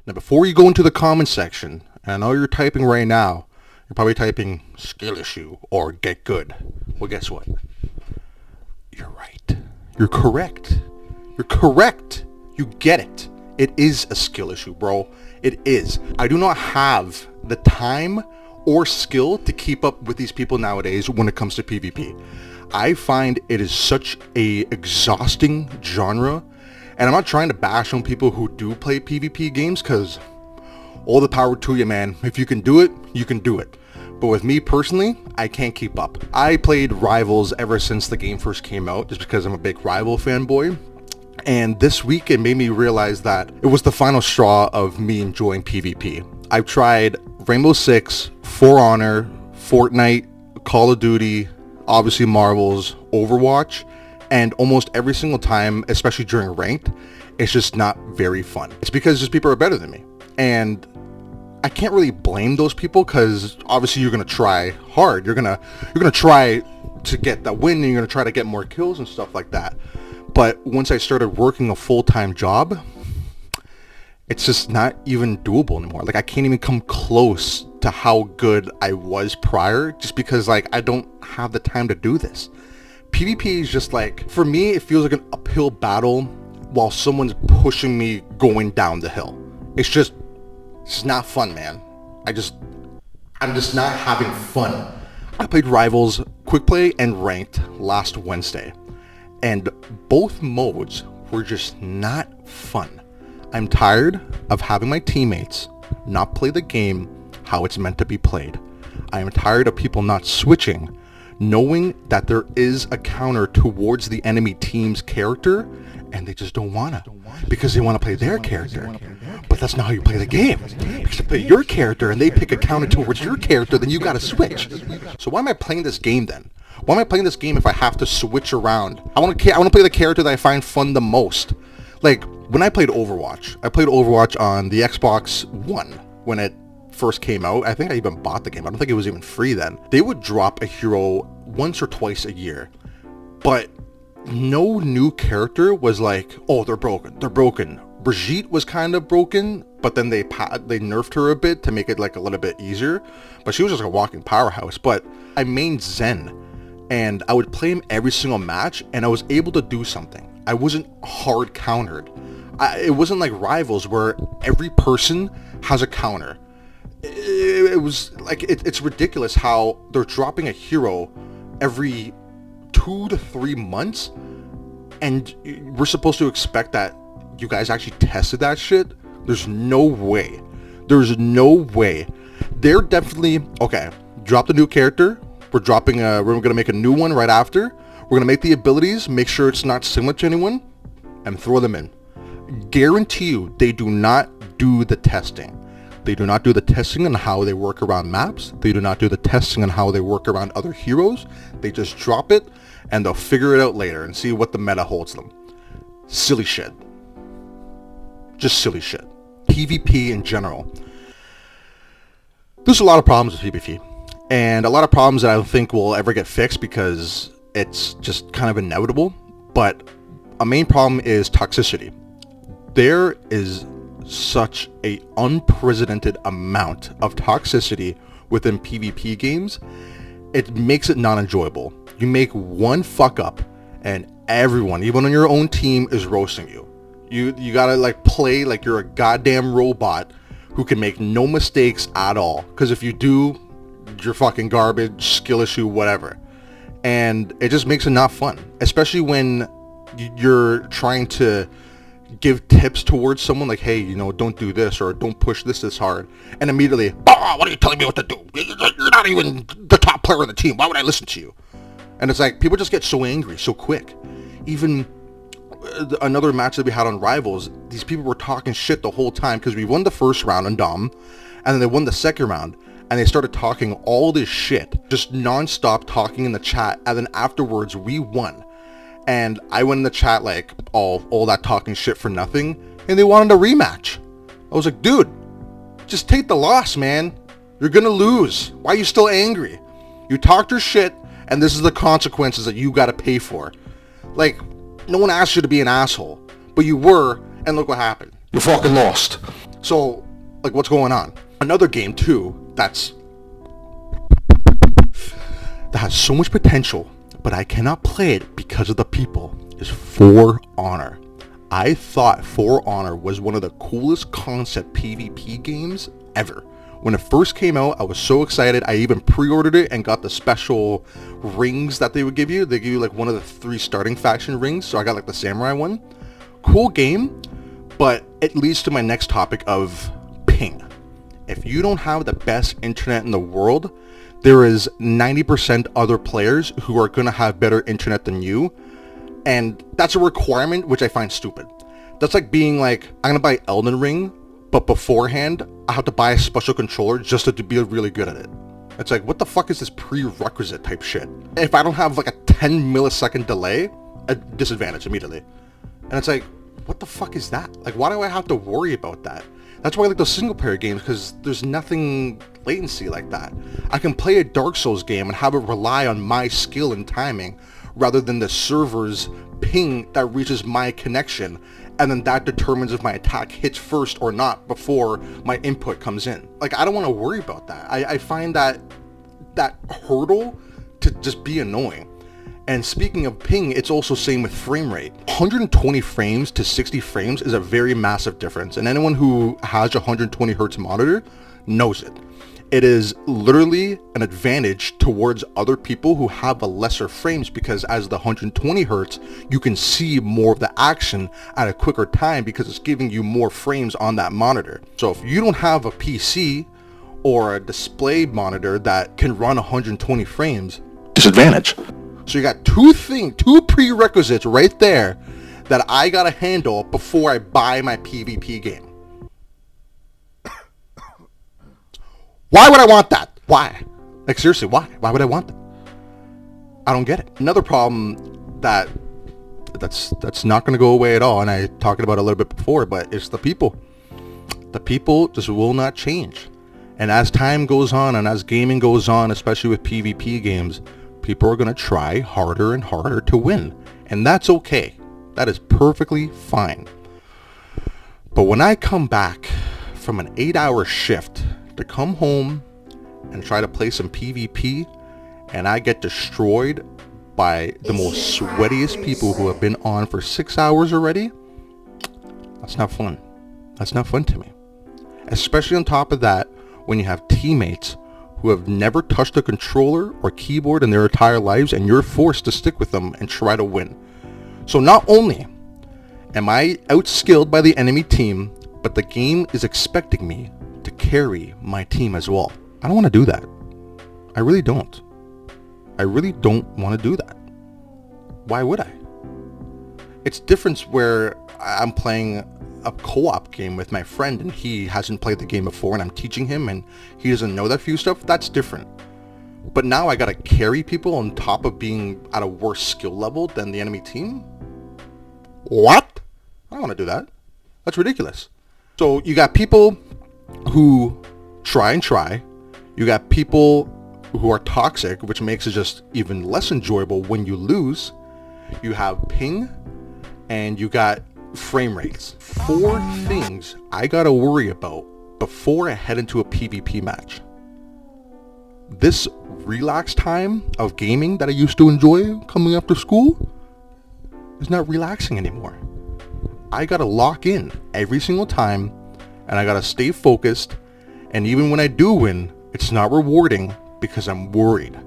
Now, before you go into the comment section, and I know you're typing right now, you're probably typing skill issue or get good. Well, guess what? You're right. You're correct. You're correct. You get it. It is a skill issue, bro. It is. I do not have the time or skill to keep up with these people nowadays when it comes to PvP. I find it is such a exhausting genre, and I'm not trying to bash on people who do play PvP games, because all the power to you, man. If you can do it, you can do it. But with me personally, I can't keep up. I played Rivals ever since the game first came out, just because I'm a big Rival fanboy. And this week, it made me realize that it was the final straw of me enjoying PvP. I've tried Rainbow Six, For Honor, Fortnite, Call of Duty, obviously Marvels, Overwatch, and almost every single time, especially during ranked, it's just not very fun. It's because just people are better than me. And I can't really blame those people, because obviously you're gonna try hard. You're gonna try to get that win, and you're gonna try to get more kills and stuff like that. But once I started working a full-time job, it's just not even doable anymore. Like, I can't even come close to how good I was prior, just because like I don't have the time to do this. PvP is just like, for me, it feels like an uphill battle while someone's pushing me going down the hill. It's just not fun, man. I'm just not having fun. I played Rivals, Quick Play, and Ranked last Wednesday, and both modes were just not fun. I'm tired of having my teammates not play the game how it's meant to be played. I am tired of people not switching, knowing that there is a counter towards the enemy team's character, and they just don't wanna, because they want to play their character. But that's not how you play the game. Because you play your character and they pick a counter towards your character, then you gotta switch. So why am I playing this game then? Why am I playing this game if I have to switch around? I want to play the character that I find fun the most. Like, when I played Overwatch on the Xbox One when it first came out. I think I even bought the game. I don't think it was even free then. They would drop a hero once or twice a year, but no new character was like, oh, they're broken. Brigitte was kind of broken, but then they nerfed her a bit to make it like a little bit easier, but she was just a walking powerhouse. But I mained Zen, and I would play him every single match, and I was able to do something. I wasn't hard countered. It wasn't like Rivals where every person has a counter. It was like, it's ridiculous how they're dropping a hero every 2 to 3 months, and we're supposed to expect that you guys actually tested that shit. There's no way. They're definitely, okay, drop the new character. We're gonna make a new one right after. We're gonna make the abilities, make sure it's not similar to anyone, and throw them in. Guarantee you, they do not do the testing. They do not do the testing on how they work around maps. They do not do the testing on how they work around other heroes. They just drop it, and they'll figure it out later and see what the meta holds them. Silly shit. Just silly shit. PvP in general. There's a lot of problems with PvP, and a lot of problems that I don't think will ever get fixed because it's just kind of inevitable. But a main problem is toxicity. There is such a unprecedented amount of toxicity within PvP games. It makes it non-enjoyable. You make one fuck up and everyone, even on your own team, is roasting you. You gotta like play like you're a goddamn robot who can make no mistakes at all, because if you do, you're fucking garbage, skill issue, whatever. And it just makes it not fun, especially when you're trying to give tips towards someone like, hey, don't do this, or don't push this hard, and immediately, what are you telling me what to do? You're not even the top player on the team. Why would I listen to you? And it's like, people just get so angry so quick. Even another match that we had on Rivals, these people were talking shit the whole time, because we won the first round on Dom, and then they won the second round, and they started talking all this shit, just non-stop talking in the chat, and then afterwards we won. And I went in the chat like, all that talking shit for nothing, and they wanted a rematch. I was like, dude, just take the loss, man. You're gonna lose. Why are you still angry? You talked your shit, and this is the consequences that you gotta pay for. Like, no one asked you to be an asshole, but you were, and look what happened. You fucking lost. So, like, what's going on? Another game too that has so much potential, but I cannot play it because of the people, is For Honor. I thought For Honor was one of the coolest concept PvP games ever. When it first came out, I was so excited. I even pre-ordered it and got the special rings that they would give you. They give you like one of the 3 starting faction rings, so I got like the samurai one. Cool game, but it leads to my next topic of ping. If you don't have the best internet in the world, there is 90% other players who are going to have better internet than you. And that's a requirement, which I find stupid. That's like being like, I'm going to buy Elden Ring, but beforehand, I have to buy a special controller just to be really good at it. It's like, what the fuck is this prerequisite type shit? If I don't have like a 10 millisecond delay, a disadvantage immediately. And it's like, what the fuck is that? Like, why do I have to worry about that? That's why I like those single player games, because there's nothing latency like that. I can play a Dark Souls game and have it rely on my skill and timing rather than the server's ping that reaches my connection, and then that determines if my attack hits first or not before my input comes in. Like, I don't want to worry about that. I find that hurdle to just be annoying. And speaking of ping, it's also same with frame rate. 120 frames to 60 frames is a very massive difference, and anyone who has a 120 hertz monitor knows it. It is literally an advantage towards other people who have a lesser frames, because as the 120 hertz, you can see more of the action at a quicker time because it's giving you more frames on that monitor. So if you don't have a PC or a display monitor that can run 120 frames, disadvantage. So you got two prerequisites right there that I gotta handle before I buy my PvP game. Why would I want that? Why? Like, seriously, why? Why would I want that? I don't get it. Another problem that's not going to go away at all, and I talked about it a little bit before, but it's the people. The people just will not change. And as time goes on and as gaming goes on, especially with PvP games, people are going to try harder and harder to win. And that's okay. That is perfectly fine. But when I come back from an 8-hour shift to come home and try to play some PvP, and I get destroyed by the most sweatiest people who have been on for 6 hours already, that's not fun. That's not fun to me. Especially on top of that, when you have teammates who have never touched a controller or keyboard in their entire lives, and you're forced to stick with them and try to win. So not only am I outskilled by the enemy team, but the game is expecting me to carry my team as well. I don't want to do that. I really don't. I really don't want to do that. Why would I? It's different where I'm playing a co-op game with my friend and he hasn't played the game before and I'm teaching him and he doesn't know that few stuff. That's different. But now I gotta carry people on top of being at a worse skill level than the enemy team? What? I don't want to do that. That's ridiculous. So you got people who try and try. You got people who are toxic, which makes it just even less enjoyable when you lose. You have ping, and you got frame rates. 4 things I gotta worry about before I head into a PvP match. This relax time of gaming that I used to enjoy coming after school is not relaxing anymore. I gotta lock in every single time, and I gotta stay focused, and even when I do win, it's not rewarding because I'm worried.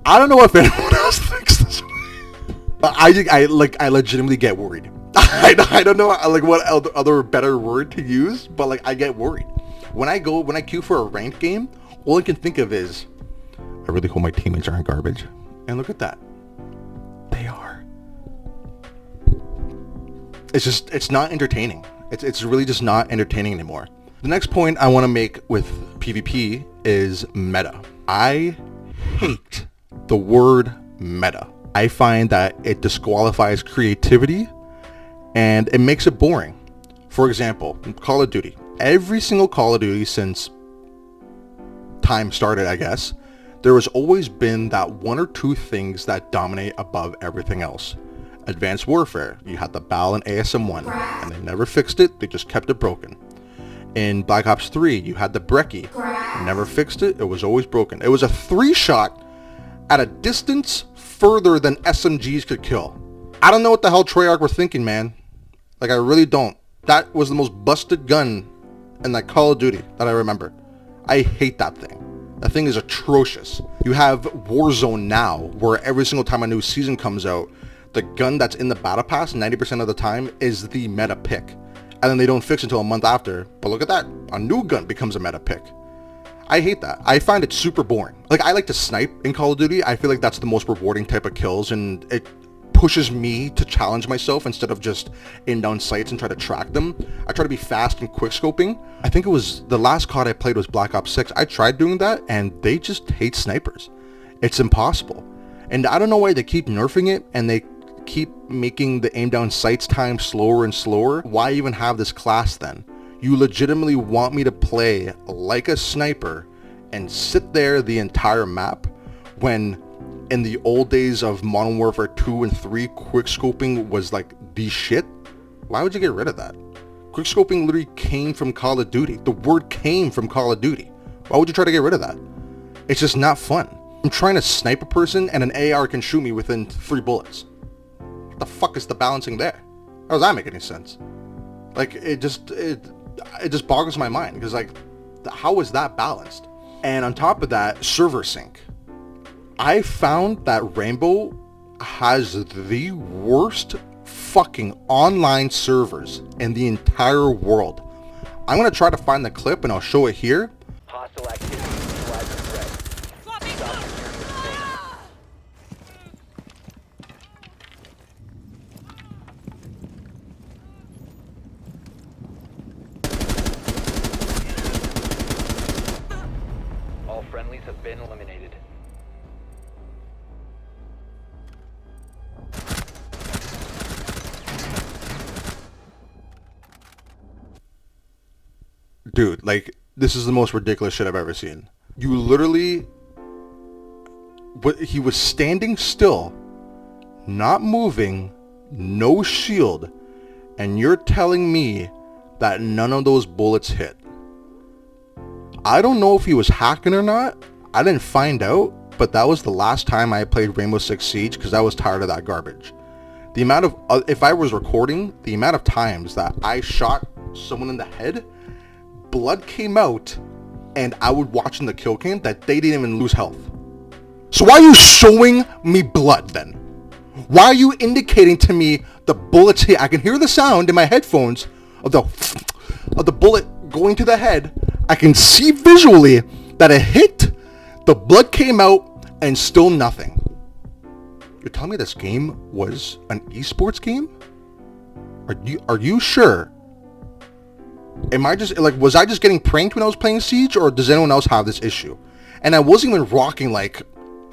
I don't know if anyone else thinks this way, but I legitimately get worried. I don't know like what other better word to use, but like I get worried. When I queue for a ranked game, all I can think of is, I really hope my teammates aren't garbage. And look at that. They are. It's not entertaining. It's really just not entertaining anymore. The next point I want to make with PvP is meta. I hate the word meta. I find that it disqualifies creativity and it makes it boring. For example, Call of Duty. Every single Call of Duty since time started, I guess, there has always been that 1 or 2 things that dominate above everything else. Advanced Warfare, you had the BAL and ASM1, and they never fixed it, they just kept it broken. In Black Ops 3, you had the breccie. Never fixed it. It was always broken. It was a 3-shot at a distance further than SMGs could kill. I don't know what the hell Treyarch were thinking, man. Like, I really don't. That was the most busted gun in like Call of Duty that I remember. I hate that thing. That thing is atrocious. You have Warzone now, where every single time a new season comes out, the gun that's in the battle pass 90% of the time is the meta pick. And then they don't fix it until a month after. But look at that. A new gun becomes a meta pick. I hate that. I find it super boring. Like, I like to snipe in Call of Duty. I feel like that's the most rewarding type of kills, and it pushes me to challenge myself instead of just aim down sights and try to track them. I try to be fast and quick scoping. I think it was the last COD I played was Black Ops 6. I tried doing that and they just hate snipers. It's impossible. And I don't know why they keep nerfing it and they keep making the aim down sights time slower and slower. Why even have this class then? You legitimately want me to play like a sniper and sit there the entire map when in the old days of Modern Warfare 2 and 3, quickscoping was like the shit? Why would you get rid of that? Quickscoping literally came from Call of Duty. The word came from Call of Duty. Why would you try to get rid of that? It's just not fun. I'm trying to snipe a person and an AR can shoot me within 3 bullets. What the fuck is the balancing there? How does that make any sense? Like, it just boggles my mind, because like, how is that balanced? And on top of that, server sync. I found that Rainbow has the worst fucking online servers in the entire world. I'm gonna try to find the clip and I'll show it here. Hostile activity. Flag threat. Stop your mistake. All friendlies have been eliminated. Dude, like, this is the most ridiculous shit I've ever seen. You literally... He was standing still, not moving, no shield, and you're telling me that none of those bullets hit. I don't know if he was hacking or not. I didn't find out, but that was the last time I played Rainbow Six Siege because I was tired of that garbage. The amount of... if I was recording, the amount of times that I shot someone in the head... blood came out and I would watch in the kill cam that they didn't even lose health. So why are you showing me blood then? Why are you indicating to me the bullets hit? I can hear the sound in my headphones of the bullet going to the head. I can see visually that it hit, the blood came out, and still nothing. You're telling me this game was an esports game? Are you sure? Am I just, like, was I just getting pranked when I was playing Siege, or does anyone else have this issue? And I wasn't even rocking, like,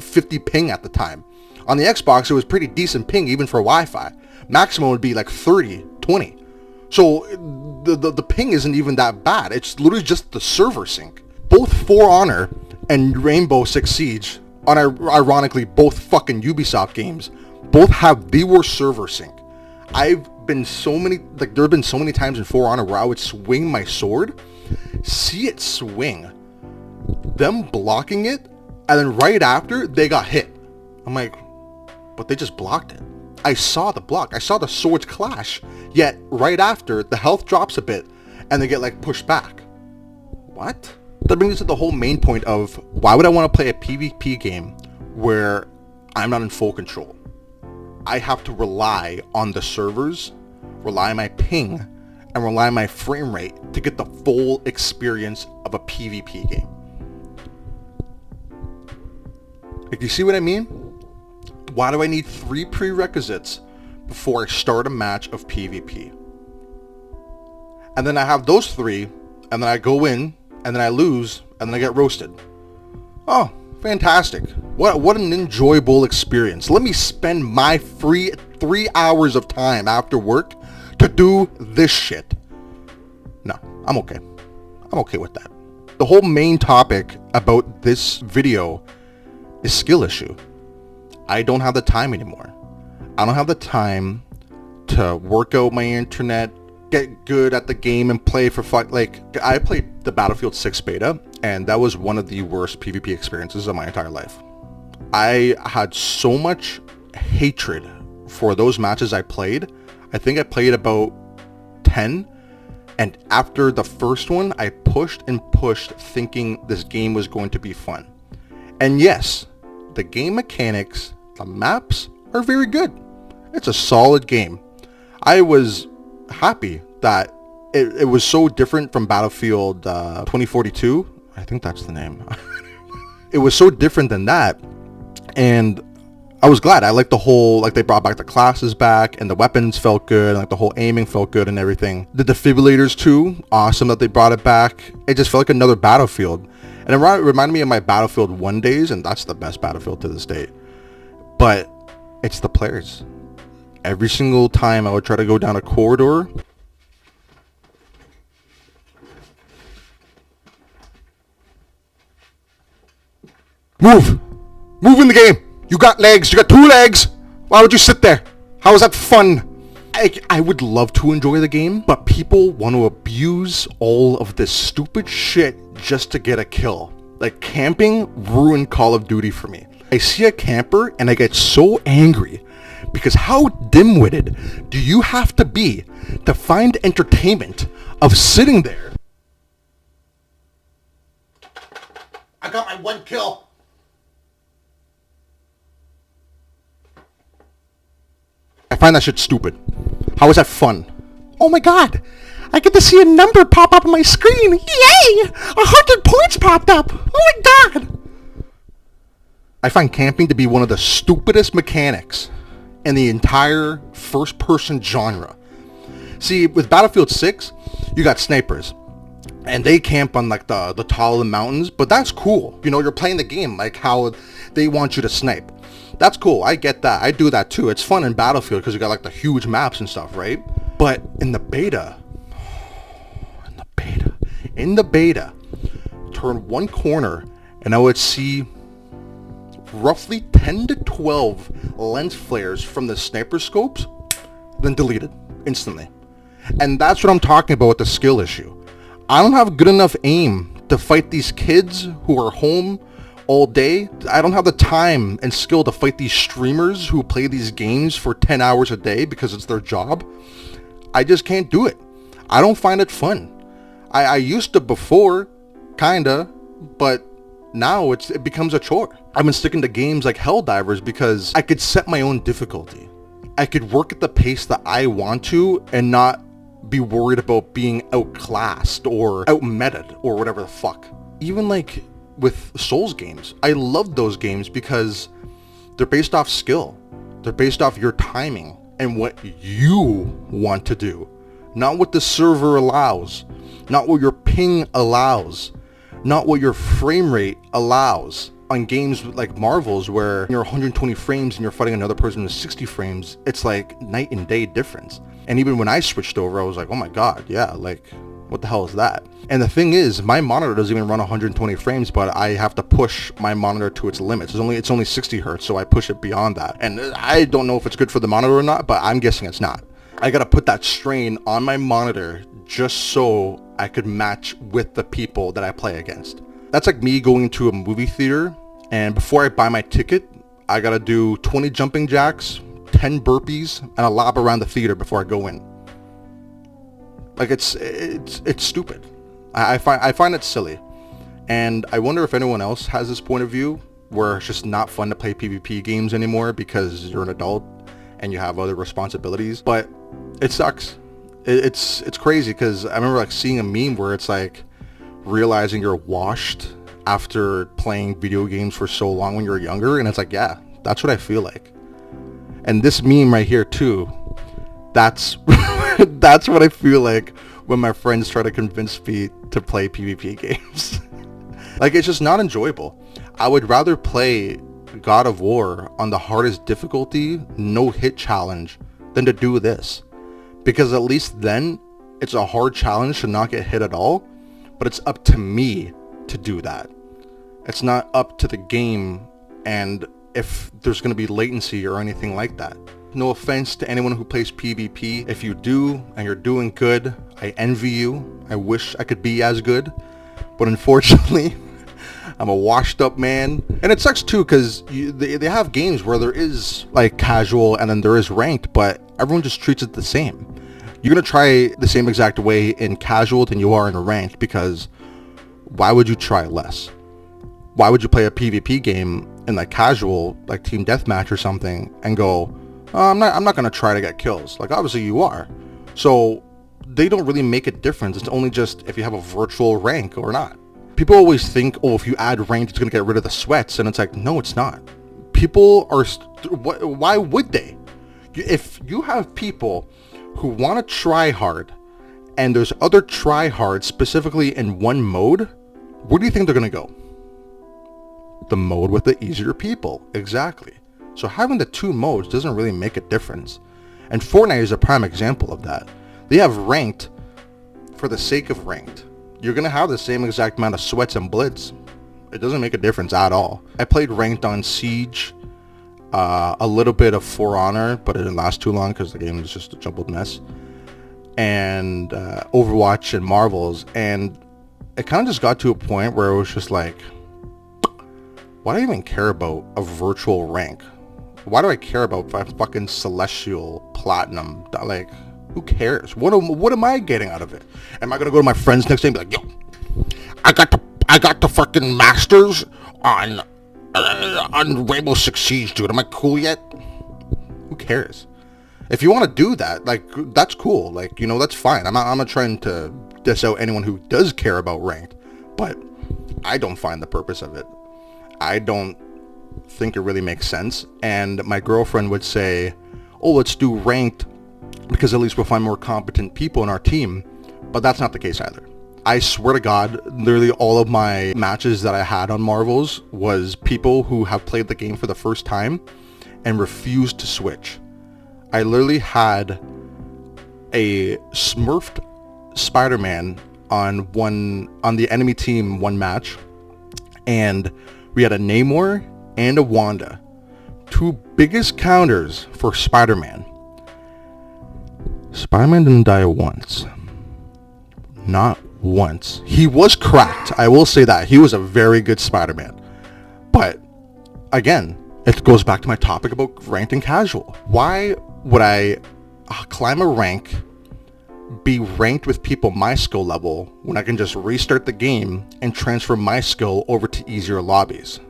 50 ping at the time. On the Xbox, it was pretty decent ping, even for Wi-Fi. Maximum would be, like, 30, 20. So, the ping isn't even that bad. It's literally just the server sync. Both For Honor and Rainbow Six Siege, ironically, both fucking Ubisoft games, both have the worst server sync. I've been so many, like, there have been so many times in For Honor where I would swing my sword, see it swing, them blocking it, and then right after, they got hit. I'm like, but they just blocked it. I saw the block. I saw the swords clash, yet right after, the health drops a bit, and they get, like, pushed back. What? That brings us to the whole main point of, why would I want to play a PvP game where I'm not in full control? I have to rely on the servers, rely on my ping, and rely on my frame rate to get the full experience of a PvP game. Like, you see what I mean? Why do I need 3 prerequisites before I start a match of PvP? And then I have those 3, and then I go in, and then I lose, and then I get roasted. Oh, fantastic. What an enjoyable experience. Let me spend my free 3 hours of time after work to do this shit. No, I'm okay. I'm okay with that. The whole main topic about this video is skill issue. I don't have the time anymore. I don't have the time to work out my internet, get good at the game and play for fun. Like, I played the Battlefield 6 beta, and that was one of the worst PvP experiences of my entire life. I had so much hatred for those matches I played. I think I played about 10, and after the first one, I pushed and pushed thinking this game was going to be fun. And yes, the game mechanics, the maps are very good. It's a solid game. I was happy that it was so different from Battlefield 2042. I think that's the name. It was so different than that, and I was glad. I liked the whole, like, they brought back the classes back, and the weapons felt good, and like the whole aiming felt good and everything. The defibrillators too, awesome that they brought it back. It just felt like another Battlefield, and it reminded me of my Battlefield 1 days, and that's the best Battlefield to this day. But it's the players. Every single time I would try to go down a corridor, move in the game. You got legs. You got 2 legs. Why would you sit there? How is that fun? I would love to enjoy the game, but people want to abuse all of this stupid shit just to get a kill. Like, camping ruined Call of Duty for me. I see a camper and I get so angry because how dim-witted do you have to be to find entertainment of sitting there? I got my 1 kill. I find that shit stupid. How is that fun? Oh my god! I get to see a number pop up on my screen! Yay! 100 points popped up! Oh my god! I find camping to be one of the stupidest mechanics in the entire first-person genre. See, with Battlefield 6, you got snipers. And they camp on, like, the top of the mountains, but that's cool. You know, you're playing the game, like how they want you to snipe. That's cool, I get that. I do that too. It's fun in Battlefield because you got, like, the huge maps and stuff, right? But in the beta, turn one corner and I would see roughly 10 to 12 lens flares from the sniper scopes, then deleted instantly. And that's what I'm talking about with the skill issue. I don't have good enough aim to fight these kids who are home all day. I don't have the time and skill to fight these streamers who play these games for 10 hours a day because it's their job. I just can't do it. I don't find it fun. I used to before, kinda, but now it becomes a chore. I've been sticking to games like Helldivers because I could set my own difficulty. I could work at the pace that I want to and not be worried about being outclassed or outmeted or whatever the fuck. Even like with Souls games, I love those games because they're based off skill. They're based off your timing and what you want to do, not what the server allows, not what your ping allows, not what your frame rate allows. On games like Marvel's where you're 120 frames and you're fighting another person with 60 frames, it's like night and day difference. And even when I switched over, I was like, oh my god, yeah, like, what the hell is that? And the thing is, my monitor doesn't even run 120 frames, but I have to push my monitor to its limits. It's only 60 hertz, so I push it beyond that. And I don't know if it's good for the monitor or not, but I'm guessing it's not. I gotta put that strain on my monitor just so I could match with the people that I play against. That's like me going to a movie theater, and before I buy my ticket, I gotta do 20 jumping jacks, 10 burpees, and a lap around the theater before I go in. Like, it's stupid. I find it silly. And I wonder if anyone else has this point of view, where it's just not fun to play PvP games anymore because you're an adult and you have other responsibilities. But it sucks. It's crazy because I remember like seeing a meme where it's like realizing you're washed after playing video games for so long when you're younger, and it's like, yeah, that's what I feel like. And this meme right here too, that's that's what I feel like when my friends try to convince me to play PvP games. Like, it's just not enjoyable. I would rather play God of War on the hardest difficulty, no hit challenge, than to do this. Because at least then, it's a hard challenge to not get hit at all, but it's up to me to do that. It's not up to the game and if there's going to be latency or anything like that. No offense to anyone who plays PvP. If you do and you're doing good, I envy you. I wish I could be as good. But unfortunately, I'm a washed up man. And it sucks too because they have games where there is like casual and then there is ranked, but everyone just treats it the same. You're going to try the same exact way in casual than you are in ranked, because why would you try less? Why would you play a PvP game in like casual, like team deathmatch or something, and go, oh, I'm not going to try to get kills. Like obviously you are. So they don't really make a difference. It's only just if you have a virtual rank or not. People always think, oh, if you add ranked, it's going to get rid of the sweats. And it's like, no, it's not. People are, why would they? If you have people who want to try hard and there's other try hard specifically in one mode, where do you think they're going to go? The mode with the easier people. Exactly. So having the two modes doesn't really make a difference. And Fortnite is a prime example of that. They have ranked for the sake of ranked. You're going to have the same exact amount of sweats and blitz. It doesn't make a difference at all. I played ranked on Siege, a little bit of For Honor, but it didn't last too long because the game was just a jumbled mess. And Overwatch and Marvels. And it kind of just got to a point where it was just like, why do I even care about a virtual rank? Why do I care about fucking Celestial Platinum? Like, who cares? What am I getting out of it? Am I gonna go to my friends next day and be like, yo, I got the fucking Masters on Rainbow Six Siege, dude. Am I cool yet? Who cares? If you want to do that, like, that's cool. Like, you know, that's fine. I'm not trying to diss out anyone who does care about ranked, but I don't find the purpose of it. I don't think it really makes sense. And my girlfriend would say, oh, let's do ranked because at least we'll find more competent people in our team. But that's not the case either. I swear to God, literally all of my matches that I had on Marvels was people who have played the game for the first time and refused to switch. I literally had a smurfed Spider-Man on the enemy team one match, and we had a Namor and a Wanda. Two biggest counters for Spider-Man. Spider-Man didn't die once. Not once. He was cracked. I will say that. He was a very good Spider-Man. But, again, it goes back to my topic about ranked and casual. Why would I climb a rank, be ranked with people my skill level, when I can just restart the game and transfer my skill over to easier lobbies?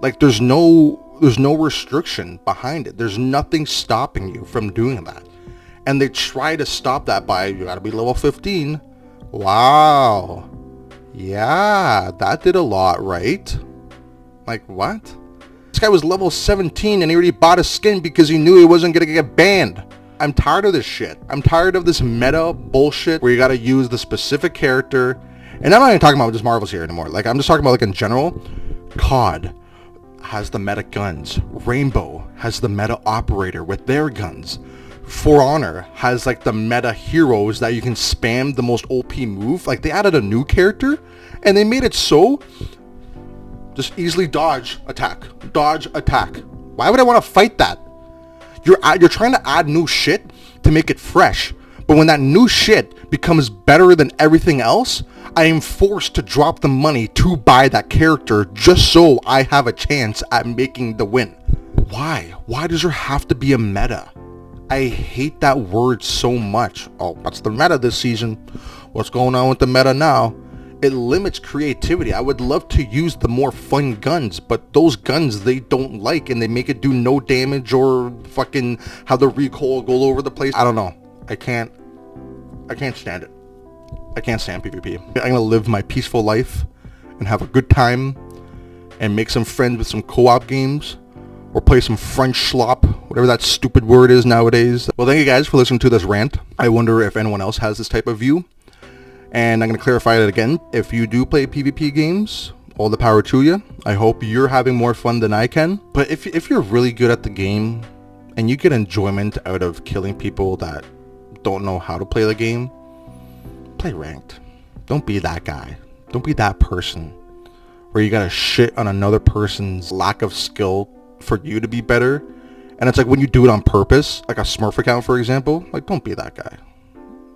Like, there's no restriction behind it. There's nothing stopping you from doing that. And they try to stop that by, you gotta be level 15. Wow. Yeah, that did a lot, right? Like, what? This guy was level 17 and he already bought a skin because he knew he wasn't gonna get banned. I'm tired of this shit. I'm tired of this meta bullshit where you gotta use the specific character. And I'm not even talking about just Marvels here anymore. Like, I'm just talking about, like, in general. COD has the meta guns. Rainbow has the meta operator with their guns. For Honor has, like, the meta heroes that you can spam the most OP move. Like, they added a new character and they made it so just easily dodge, attack. Dodge, attack. Why would I want to fight that? You're trying to add new shit to make it fresh. But when that new shit becomes better than everything else, I am forced to drop the money to buy that character just so I have a chance at making the win. Why? Why does there have to be a meta? I hate that word so much. Oh, what's the meta this season? What's going on with the meta now? It limits creativity. I would love to use the more fun guns, but those guns they don't like, and they make it do no damage or fucking have the recoil go all over the place. I don't know. I can't stand it. I can't stand PvP. I'm gonna live my peaceful life and have a good time and make some friends with some co-op games or play some French slop, whatever that stupid word is nowadays. Well, thank you guys for listening to this rant. I wonder if anyone else has this type of view. And I'm going to clarify it again. If you do play PvP games, all the power to you. I hope you're having more fun than I can. But if you're really good at the game and you get enjoyment out of killing people that don't know how to play the game, play ranked. Don't be that guy. Don't be that person where you gotta shit on another person's lack of skill for you to be better And it's like when you do it on purpose, like a Smurf account, for example, like don't be that guy.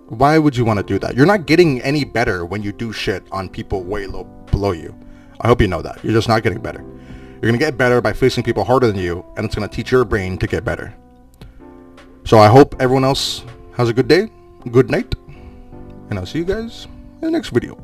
Why would you want to do that? You're not getting any better when you do shit on people way low below you. I hope you know that. You're just not getting better. You're going to get better by facing people harder than you, and it's going to teach your brain to get better. So I hope everyone else has a good day, good night, and I'll see you guys in the next video.